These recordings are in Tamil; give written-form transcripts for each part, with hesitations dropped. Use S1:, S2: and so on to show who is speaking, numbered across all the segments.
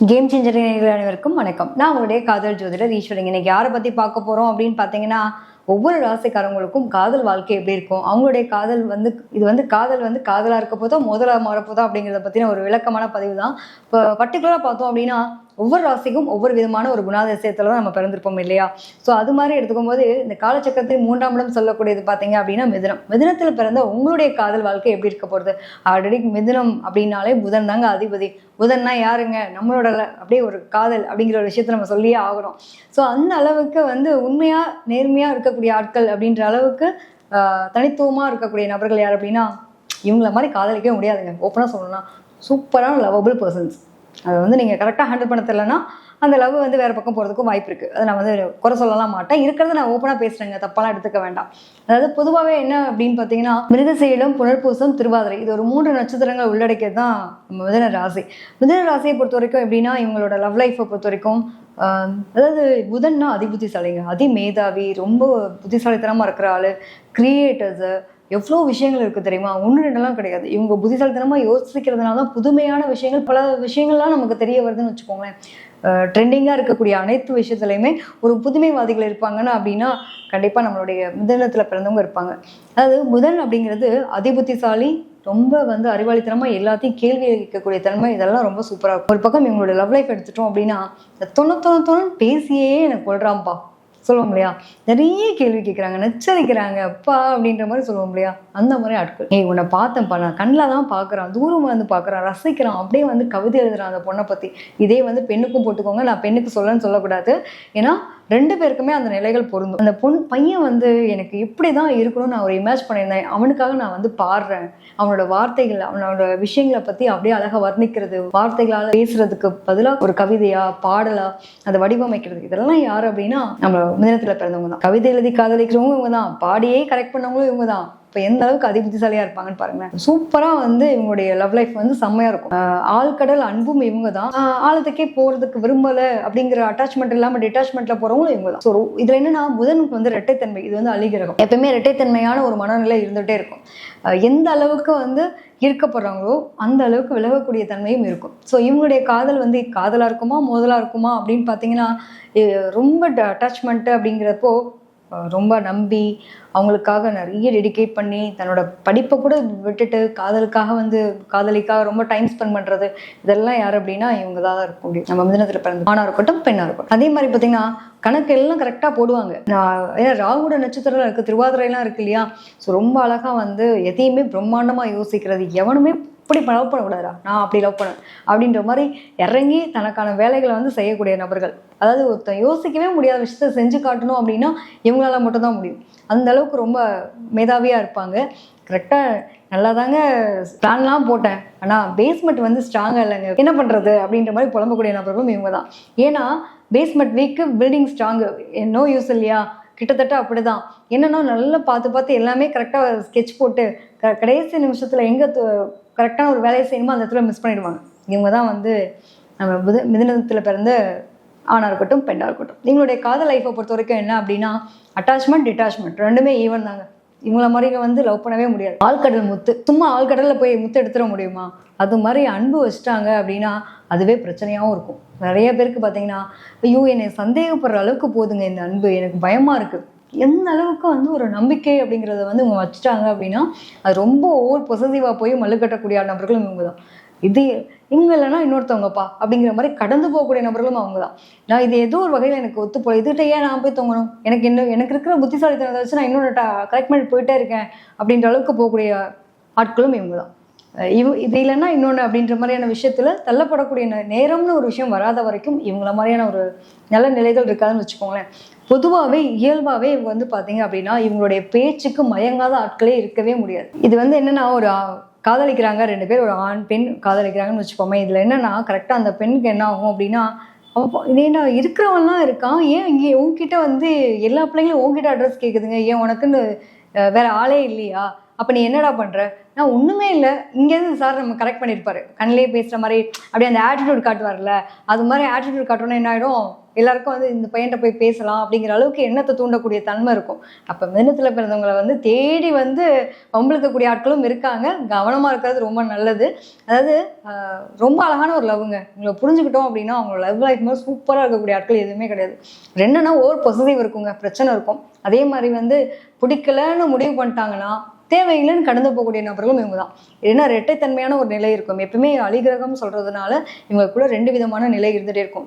S1: கேம் சேஞ்சர் அனைவருக்கும் வணக்கம். நான் உங்களுடைய காதல் ஜோதிடர் ஈஸ்வரன். இன்னைக்கு யாரை பற்றி பார்க்க போகிறோம் அப்படின்னு பார்த்தீங்கன்னா, ஒவ்வொரு ராசிக்காரங்களுக்கும் காதல் வாழ்க்கை எப்படி இருக்கும், அவங்களுடைய காதல் காதல் காதலாக இருக்க போதோ முதலாக மாறப்போதோ அப்படிங்கிறத பற்றின ஒரு விளக்கமான பதிவு தான். இப்போ பர்டிகுலராக பார்த்தோம் அப்படின்னா, ஒவ்வொரு ராசிக்கும் ஒவ்வொரு விதமான ஒரு குணாதிசயத்தில் தான் நம்ம பிறந்திருப்போம் இல்லையா? ஸோ அது மாதிரி எடுத்துக்கும் போது இந்த காலச்சக்கரத்தில் 3ஆம் இடம் சொல்லக்கூடியது பார்த்தீங்க அப்படின்னா மிதுனத்தில் பிறந்த உங்களுடைய காதல் வாழ்க்கை எப்படி இருக்க போகிறது? ஆல்ரெடி மிதுனம் அப்படின்னாலே புதன் தாங்க அதிபதி. புதன்னா யாருங்க? நம்மளோட அப்படியே ஒரு காதல் அப்படிங்கிற ஒரு விஷயத்த நம்ம சொல்லியே ஆகணும். ஸோ அந்த அளவுக்கு உண்மையாக நேர்மையாக இருக்கக்கூடிய ஆட்கள் அப்படின்ற அளவுக்கு தனித்துவமாக இருக்கக்கூடிய நபர்கள் யார் அப்படின்னா, இவங்கள மாதிரி காதலிக்கவே முடியாதுங்க. ஓப்பனாக சொல்லணும்னா சூப்பரான லவபிள் பர்சன்ஸ். அதை நீங்கள் கரெக்டாக ஹேண்டில் பண்ண தெரியலன்னா அந்த லவ் வேறு பக்கம் போகிறதுக்கும் வாய்ப்பு இருக்குது. அதை நான் குறை சொல்லலாம் மாட்டேன். இருக்கிறத நான் ஓப்பனாக பேசுகிறேங்க, தப்பாலாம் எடுத்துக்க வேண்டாம். அதாவது பொதுவாகவே என்ன அப்படின்னு பார்த்தீங்கன்னா, மிருகசீரிடம், புனர்பூசம், திருவாதிரை, இது ஒரு 3 நட்சத்திரங்கள் உள்ளடக்கியது தான் நம்ம மிதுன ராசி. மிதுன ராசியை பொறுத்த வரைக்கும் எப்படின்னா, இவங்களோட லவ் லைஃப்பை பொறுத்த வரைக்கும் அதாவது புதன்னா அதிபுத்திசாலிங்க, மேதாவி, ரொம்ப புத்திசாலித்தனமாக இருக்கிற ஆள், கிரியேட்டர்ஸு, எவ்வளோ விஷயங்கள் இருக்குது தெரியுமா? 1-2 கிடையாது. இவங்க புத்திசாலித்தனமாக யோசிக்கிறதுனால தான் புதுமையான விஷயங்கள், பல விஷயங்கள்லாம் நமக்கு தெரிய வருதுன்னு வச்சுக்கோங்களேன். ட்ரெண்டிங்காக இருக்கக்கூடிய அனைத்து விஷயத்துலையுமே ஒரு புதுமைவாதிகள் இருப்பாங்கன்னா அப்படின்னா கண்டிப்பாக நம்மளுடைய மிதுனத்தில் பிறந்தவங்க இருப்பாங்க. அதாவது புதன் அப்படிங்கிறது அதிபுத்திசாலி, ரொம்ப அறிவாளித்தனமாக எல்லாத்தையும் கேள்வி கேட்கக்கூடிய தன்மை, இதெல்லாம் ரொம்ப சூப்பராக இருக்கும். ஒரு பக்கம் இவங்களோட லவ் லைஃப் எடுத்துட்டோம் அப்படின்னா, தொண்ணு பேசியே எனக்கு கொள்றாம்பா சொல்லுவோம் இல்லையா? நிறைய கேள்வி கேட்குறாங்க, நச்சரிக்கிறாங்க அப்பா அப்படின்ற மாதிரி சொல்லுவோம் இல்லையா? அந்த மாதிரி ஆட்கள். உன்னை பார்த்தேன்ப்பா, நான் கண்ணில் தான் பார்க்குறான், தூரமாக பார்க்குறான், ரசிக்கிறான், அப்படியே கவிதை எழுதுறான் அந்த பொண்ணை பற்றி. இதே பெண்ணுக்கும் போட்டுக்கோங்க, நான் பெண்ணுக்கு சொல்லக்கூடாது. ஏன்னா 2 பேருக்குமே அந்த நிலைகள் பொருந்தும். அந்த பையன் எனக்கு இப்படி தான் இருக்கணும்னு நான் ஒரு இமேஜ் பண்ணியிருந்தேன், அவனுக்காக நான் பாடுறேன். அவனோட வார்த்தைகள், அவனோட விஷயங்களை பற்றி அப்படியே அழகாக வர்ணிக்கிறது, வார்த்தைகளால் பேசுறதுக்கு பதிலாக ஒரு கவிதையா பாடலா அதை வடிவமைக்கிறது, இதெல்லாம் யார் அப்படின்னா நம்ம மிதுனத்தில் பிறந்தவங்க தான். கவிதை எழுதி காதலிக்கிறவங்க இவங்க தான், பாடியே கரெக்ட் பண்ணவங்களும் இவங்க தான். இப்போ எந்த அளவுக்கு அதிபுத்திசாலியாக இருப்பாங்கன்னு பாருங்களேன். சூப்பராக இவங்களுடைய லவ் லைஃப் செம்மையாக இருக்கும். ஆழ்கடல் அன்பும் இவங்க தான். ஆழத்துக்கே போகிறதுக்கு விரும்பலை அப்படிங்கிற அட்டாச்மெண்ட் இல்லாமல் டிட்டாச்மெண்ட்டில் போகிறவங்களும் இவங்க தான். ஸோ இதில் என்னன்னா, புதனுக்கு இரட்டைத்தன்மை, இது அழிகிரகம். எப்பவுமே இரட்டைத்தன்மையான ஒரு மனநிலை இருந்துகிட்டே இருக்கும். எந்த அளவுக்கு ஈர்க்கப்படுறாங்களோ அந்த அளவுக்கு விலகக்கூடிய தன்மையும் இருக்கும். ஸோ இவங்களுடைய காதல் காதலாக இருக்குமா மோதலாக இருக்குமா அப்படின்னு பார்த்தீங்கன்னா, ரொம்ப அட்டாச்மெண்ட்டு அப்படிங்கிறப்போ ரொம்ப நம்பி அவங்களுக்காக நிறைய டெடிகேட் பண்ணி தன்னோட படிப்பை கூட விட்டுட்டு காதலுக்காக காதலிக்காக ரொம்ப டைம் ஸ்பெண்ட் பண்ணுறது, இதெல்லாம் யார் அப்படின்னா இவங்க தான் இருக்க முடியும். நம்ம மிதுனத்தில் பிறந்த ஆணாக இருக்கட்டும் பெண்ணாக இருக்கட்டும். அதே மாதிரி பார்த்தீங்கன்னா கணக்கு எல்லாம் கரெக்டாக போடுவாங்க. ஏன்னா ராகுட நட்சத்திரம் இருக்குது, திருவாதிரைலாம் இருக்கு இல்லையா? ஸோ ரொம்ப அழகாக எதையுமே பிரம்மாண்டமாக யோசிக்கிறது, எவனுமே இப்படி லவ் பண்ணக்கூடாதா, நான் அப்படி லவ் பண்ணேன் அப்படின்ற மாதிரி இறங்கி தனக்கான வேலைகளை செய்யக்கூடிய நபர்கள். அதாவது ஒருத்தன் யோசிக்கவே முடியாத விஷயத்த செஞ்சு காட்டணும் அப்படின்னா இவங்களால மட்டும்தான் முடியும். அந்த அளவுக்கு ரொம்ப மேதாவியாக இருப்பாங்க. கரெக்டாக நல்லா தாங்க பிளான்லாம் போட்டேன், ஆனால் பேஸ்மெண்ட் ஸ்ட்ராங்காக இல்லைங்க, என்ன பண்ணுறது அப்படின்ற மாதிரி புலம்பக்கூடிய நபர்களும் இவங்க தான். ஏன்னா basement weak, building strong, no use இல்லையா? கிட்டத்தட்ட அப்படி தான். என்னன்னா நல்லா பார்த்து எல்லாமே கரெக்டாக ஸ்கெட்ச் போட்டு கடைசி நிமிஷத்தில் எங்கே கரெக்டான ஒரு வேலையை செய்யணுமோ அந்த இடத்துல மிஸ் பண்ணிடுவாங்க. இவங்க தான் நம்ம மிதுனத்தில் பிறந்த ஆணாக இருக்கட்டும் பெண்ணாக இருக்கட்டும். இவங்களுடைய காதல் லைஃப்பை பொறுத்த வரைக்கும் என்ன அப்படின்னா, அட்டாச்மெண்ட் டிட்டாச்மெண்ட் 2மே ஈவன் தாங்க. இவங்கள மாதிரி லவ் பண்ணவே முடியாது. ஆழ்கடல் முத்து, சும்மா ஆழ்கடலில் போய் முத்து எடுத்துட முடியுமா? அது மாதிரி அன்பு வச்சுட்டாங்க அப்படின்னா அதுவே பிரச்சனையாகவும் இருக்கும். நிறைய பேருக்கு பார்த்தீங்கன்னா, ஐயோ என்னை சந்தேகப்படுற அளவுக்கு போதுங்க இந்த அன்பு, எனக்கு பயமாக இருக்குது, எந்த அளவுக்கு ஒரு நம்பிக்கை அப்படிங்கிறத இவங்க வச்சுட்டாங்க அப்படின்னா அது ரொம்ப ஓவர் பொசசிவாக போய் மல்லுக்கட்டக்கூடிய நபர்களும் இவங்க தான். இது இவங்க இல்லைன்னா இன்னொருத்தவங்கப்பா அப்படிங்கிற மாதிரி கடந்து போகக்கூடிய நபர்களும் அவங்க தான். நான் இது ஏதோ ஒரு வகையில் எனக்கு ஒத்து போய் இதுகிட்ட ஏன் நான் போய் தொங்கணும், எனக்கு இருக்கிற புத்திசாலித்தனத்தை வச்சு நான் இன்னொரு கரெக்ட் பண்ணி போயிட்டே இருக்கேன் அப்படின்ற அளவுக்கு போகக்கூடிய ஆட்களும் இவங்க தான். இது இல்லைன்னா இன்னொன்று அப்படின்ற மாதிரியான விஷயத்தில் தள்ளப்படக்கூடிய நேரம்னு ஒரு விஷயம் வராத வரைக்கும் இவங்கள மாதிரியான ஒரு நல்ல நிலைகள் இருக்காதுன்னு வச்சுக்கோங்களேன். பொதுவாகவே இயல்பாகவே இவங்க பார்த்தீங்க அப்படின்னா இவங்களுடைய பேச்சுக்கு மயங்காத ஆட்களே இருக்கவே முடியாது. இது என்னென்னா, ஒரு காதலிக்கிறாங்க 2 பேர், ஒரு ஆண் பெண் காதலிக்கிறாங்கன்னு வச்சுக்கோமே. இதில் என்னென்னா கரெக்டாக அந்த பெண்ணுக்கு என்ன ஆகும் அப்படின்னா, ஏன்னா இருக்கிறவன்லாம் இருக்கான், ஏன் இங்கே உங்ககிட்ட எல்லா பிள்ளைங்களும் உங்ககிட்ட அட்ரஸ் கேட்குதுங்க, ஏன் உனக்குன்னு வேற ஆளே இல்லையா அப்போ நீ என்னடா பண்ணுற? நான் ஒன்றுமே இல்லை, இங்கேருந்து சார் நம்ம கரெக்ட் பண்ணியிருப்பாரு, கண்ணிலே பேசுகிற மாதிரி அப்படியே அந்த ஆட்டிடியூட் காட்டுவார்ல, அது மாதிரி ஆட்டிடியூட் காட்டணும்னா என்ன ஆகிடும், எல்லாருக்கும் வந்து இந்த பையன்கிட்ட போய் பேசலாம் அப்படிங்கிற அளவுக்கு எண்ணத்தை தூண்டக்கூடிய தன்மை இருக்கும். அப்போ மிதுனத்தில் பிறந்தவங்களை வந்து தேடி வந்து வம்பிழுக்கக்கூடிய ஆட்களும் இருக்காங்க. கவனமாக இருக்கிறது ரொம்ப நல்லது. அதாவது ரொம்ப அழகான ஒரு லவ்வுங்க. உங்களை புரிஞ்சுக்கிட்டோம் அப்படின்னா அவங்களோட லவ் லைஃப் மாதிரி சூப்பராக இருக்கக்கூடிய ஆட்கள் எதுவுமே கிடையாது. என்னன்னா ஓவர் பொசசிவ் இருக்குங்க, பிரச்சனை இருக்கும். அதே மாதிரி வந்து பிடிக்கலன்னு முடிவு பண்ணிட்டாங்கன்னா தேவையில்லைன்னு கடந்து போகக்கூடிய நபர்களும் இவங்க தான். ஏன்னா இரட்டைத்தன்மையான ஒரு நிலை இருக்கும். எப்பவுமே அலிகிரகம் சொல்றதுனால இவங்களுக்குள்ள 2 விதமான நிலை இருந்துகிட்டே இருக்கும்.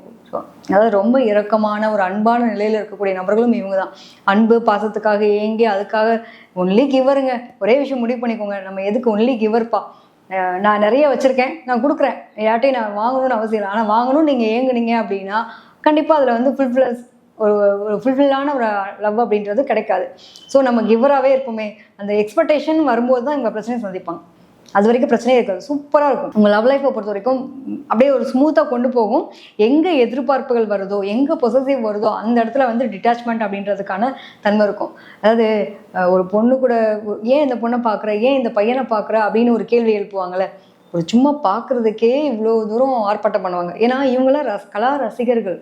S1: அதாவது ரொம்ப இரக்கமான ஒரு அன்பான நிலையில் இருக்கக்கூடிய நபர்களும் இவங்க தான். அன்பு பாசத்துக்காக ஏங்கி அதுக்காக ஒன்லி கிவருங்க. ஒரே விஷயம் முடிவு பண்ணிக்கோங்க, நம்ம எதுக்கு ஒன்லி கிவர்ப்பா, நான் நிறைய வச்சிருக்கேன், நான் கொடுக்குறேன், யார்ட்டையும் நான் வாங்கணும்னு அவசியம் இல்லை. ஆனால் வாங்கணும்னு நீங்கள் ஏங்குனீங்க அப்படின்னா கண்டிப்பாக அதில் வந்து ஃபுல்ஃபில்லான ஒரு லவ் அப்படின்றது கிடைக்காது. ஸோ நம்ம கிவராகவே இருப்போமே, அந்த எக்ஸ்பெக்டேஷன் வரும்போது தான் இவங்க பிரச்சனையை சந்திப்பாங்க. அது வரைக்கும் பிரச்சனையே இருக்காது, சூப்பராக இருக்கும். உங்கள் லவ் லைஃப்பை பொறுத்த வரைக்கும் அப்படியே ஒரு ஸ்மூத்தாக கொண்டு போகும். எங்கே எதிர்பார்ப்புகள் வருதோ, எங்கே பொசசிவ் வருதோ அந்த இடத்துல வந்து டிட்டாச்மெண்ட் அப்படின்றதுக்கான தன்மை இருக்கும். அதாவது ஒரு பொண்ணு கூட ஏன் இந்த பொண்ணை பார்க்குற, ஏன் இந்த பையனை பார்க்குற அப்படின்னு ஒரு கேள்வி எழுப்புவாங்கள்ல, ஒரு சும்மா பார்க்குறதுக்கே இவ்வளோ தூரம் ஆர்ப்பாட்டம் பண்ணுவாங்க. ஏன்னா இவங்களாம் கலா ரசிகர்கள்,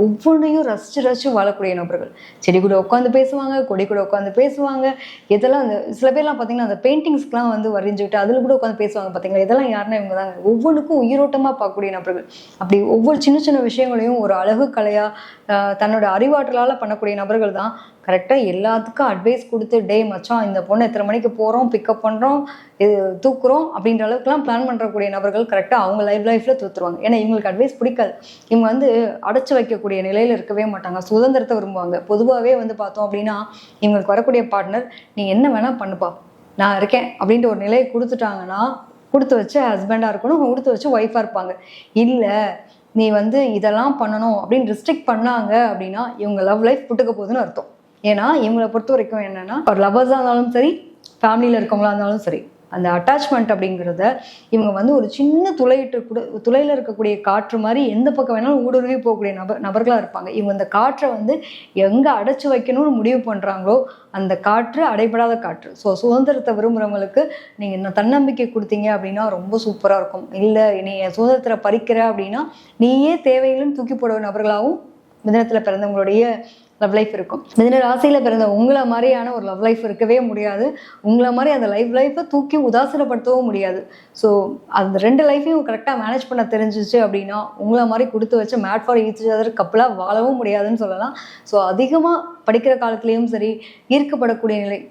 S1: ஒவ்வொன்றையும் ரசித்து வாழக்கூடிய நபர்கள். செடி கூட உட்காந்து பேசுவாங்க, கொடி கூட உட்காந்து பேசுவாங்க. இதெல்லாம் அந்த சில பேர்லாம் பார்த்தீங்கன்னா அந்த பெயிண்டிங்ஸ்க்கெலாம் வந்து வரைஞ்சிட்டு அதில் கூட உட்காந்து பேசுவாங்க பார்த்தீங்களா, இதெல்லாம் யாருன்னா இவங்க தாங்க. ஒவ்வொன்றுக்கும் உயிரோட்டமாக பார்க்கக்கூடிய நபர்கள். அப்படி ஒவ்வொரு சின்ன சின்ன விஷயங்களையும் ஒரு அழகு கலையாக தன்னோட அறிவாற்றலால் பண்ணக்கூடிய நபர்கள் தான் கரெக்டாக எல்லாத்துக்கும் அட்வைஸ் கொடுத்து, டே மச்சான் இந்த பொண்ணு எத்தனை மணிக்கு போகிறோம், பிக்கப் பண்ணுறோம், இது தூக்குறோம் அப்படின்ற அளவுக்குலாம் பிளான் பண்ணுறக்கூடிய நபர்கள் கரெக்டாக அவங்க லைஃப்பில் தூத்துருவாங்க. ஏன்னா இவங்களுக்கு அட்வைஸ் பிடிக்காது. இவங்க வந்து அடைச்சி வைக்கக்கூடிய நிலையில் இருக்கவே மாட்டாங்க, சுதந்திரத்தை விரும்புவாங்க. பொதுவாகவே வந்து பார்த்தோம் அப்படின்னா இவங்களுக்கு வரக்கூடிய பார்ட்னர் நீ என்ன வேணால் பண்ணுப்பா, நான் இருக்கேன் அப்படின்ற ஒரு நிலையை கொடுத்துட்டாங்கன்னா கொடுத்து வச்சு ஹஸ்பண்டாக இருக்கணும், கொடுத்து வச்சு ஒய்ஃபாக இருப்பாங்க. இல்லை நீ வந்து இதெல்லாம் பண்ணணும் அப்படின்னு ரெஸ்ட்ரிக்ட் பண்ணாங்க அப்படின்னா இவங்க லவ் லைஃப் புட்டுக்க போகுதுன்னு அர்த்தம். ஏன்னா இவங்களை பொறுத்த வரைக்கும் என்னன்னா, ஒரு லவ்வர்ஸாக இருந்தாலும் சரி, ஃபேமிலியில் இருக்கவங்களா இருந்தாலும் சரி, அந்த அட்டாச்மெண்ட் அப்படிங்கிறத இவங்க வந்து ஒரு சின்ன துளையில் இருக்கக்கூடிய காற்று மாதிரி எந்த பக்கம் வேணாலும் ஊடுருவி போகக்கூடிய நபர்களாக இருப்பாங்க. இவங்க அந்த காற்றை வந்து எங்கே அடைச்சி வைக்கணும்னு முடிவு பண்ணுறாங்களோ அந்த காற்று அடைபடாத காற்று. ஸோ சுதந்திரத்தை விரும்புகிறவங்களுக்கு நீங்கள் தன்னம்பிக்கை கொடுத்தீங்க அப்படின்னா ரொம்ப சூப்பராக இருக்கும். இல்லை நீ சுதந்திரத்தை பறிக்கிற அப்படின்னா நீயே தேவையில்லைன்னு தூக்கி போடுற நபர்களாகவும் மிதுனத்தில் பிறந்தவங்களுடைய லவ் லைஃப் இருக்கும். மிதுன ராசியில் பிறந்த உங்களை மாதிரியான ஒரு லவ் லைஃப் இருக்கவே முடியாது. உங்களை மாதிரி அந்த லைஃப்பை தூக்கி உதாசீனப்படுத்தவும் முடியாது. ஸோ அந்த 2 லைஃப்பையும் கரெக்டாக மேனேஜ் பண்ண தெரிஞ்சிச்சு அப்படின்னா உங்களை மாதிரி கொடுத்து வச்சு மேட் ஃபார் ஈச் அதர் கப்பலாக வாழவும் முடியாதுன்னு சொல்லலாம். ஸோ அதிகமாக படிக்கிற காலத்துலேயும் சரி, ஈர்க்கப்படக்கூடிய நிலை.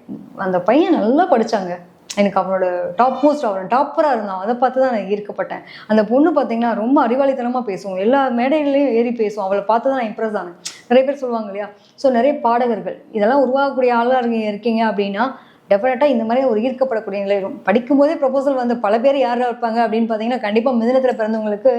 S1: அந்த பையன் நல்லா படித்தாங்க, எனக்கு அவனோட அவன் டாப்பராக இருந்தான், அதை பார்த்து தான் நான் ஈர்க்கப்பட்டேன். அந்த பொண்ணு பார்த்தீங்கன்னா ரொம்ப அறிவாளித்தனமாக பேசுவோம், எல்லா மேடைகளையும் ஏறி பேசுவோம், அவளை பார்த்து தான் நான் இம்ப்ரெஸ் ஆனேன். நிறைய பேர் சொல்லுவாங்க இல்லையா. ஸோ நிறைய பாடகர்கள் இதெல்லாம் உருவாகக்கூடிய ஆளாக இருக்கீங்க அப்படின்னா டெஃபினட்டாக இந்த மாதிரி ஒரு ஈர்க்கப்படக்கூடிய நிலை இருக்கும். படிக்கும்போதே ப்ரொபோசல் வந்து பல பேர் யாராக இருப்பாங்க அப்படின்னு பார்த்தீங்கன்னா கண்டிப்பாக மிதுனத்தில் பிறந்தவங்களுக்கு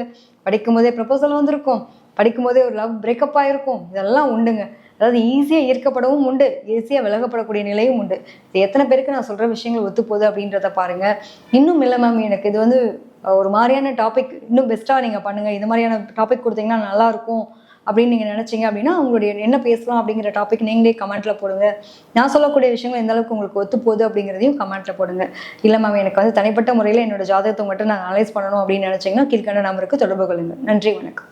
S1: படிக்கும்போதே ப்ரொபோசல் வந்திருக்கும், படிக்கும்போதே ஒரு லவ் பிரேக்கப் ஆகிருக்கும், இதெல்லாம் உண்டுங்க. அதாவது ஈஸியாக ஈர்க்கப்படவும் உண்டு, ஈஸியாக விலகப்படக்கூடிய நிலையும் உண்டு. இது எத்தனை பேருக்கு நான் சொல்கிற விஷயங்கள் ஒத்து போகுது அப்படின்றத பாருங்கள். இன்னும் இல்லை மேம் எனக்கு இது வந்து ஒரு மாதிரியான டாபிக் இன்னும் பெஸ்ட்டாக நீங்கள் பண்ணுங்கள், இந்த மாதிரியான டாபிக் கொடுத்தீங்கன்னா நல்லாயிருக்கும் அப்படின்னு நீங்கள் நினச்சிங்க அப்படின்னா உங்களுடைய என்ன பேசலாம் அப்படிங்கிற டாபிக் நீங்களே கமெண்ட்டில் போடுங்க. நான் சொல்லக்கூடிய விஷயங்கள் எந்த அளவுக்கு உங்களுக்கு ஒத்து போகுது அப்படிங்கிறதையும் கமெண்ட்டில் போடுங்க. இல்லை மேம் எனக்கு வந்து தனிப்பட்ட முறையில் என்னோட ஜாதகத்தை மட்டும் நான் அனலைஸ் பண்ணணும் அப்படின்னு நினச்சிங்கன்னா கீழ்கண்ட நம்பருக்கு தொடர்பு கொள்ளுங்கள். நன்றி, வணக்கம்.